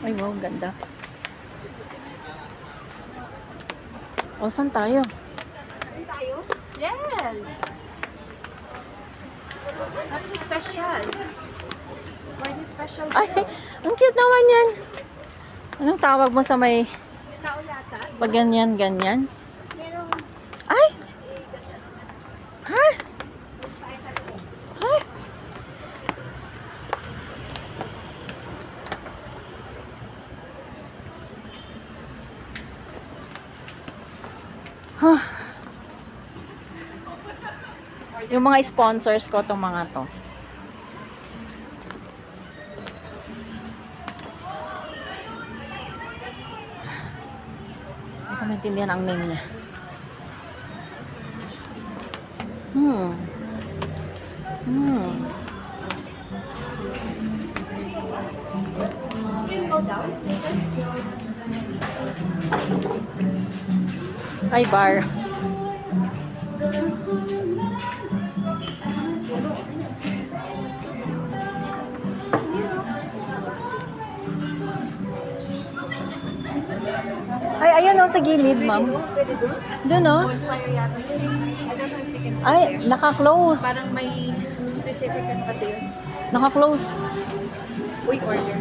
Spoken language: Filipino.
Ay, wow, ganda. O, saan tayo? Saan tayo? Yes! Nothing special. Pwede special Ay, tayo. ang cute naman yan. Anong tawag mo sa may Tao yata. pag ganyan, ganyan? Merong Ay! Ha? Ha? Huh. Yung mga sponsors ko, tong mga to. Hindi ko maintindihan ang name niya. Hmm. Hmm. Ay, bar. Ay, ayun o, sa gilid, ma'am. pwede doon. Doon o. Bonfire yata yun. I don't know if you can see Ay, there. naka-close. Parang may specific ano kasi yun. Naka-close. Uy, order.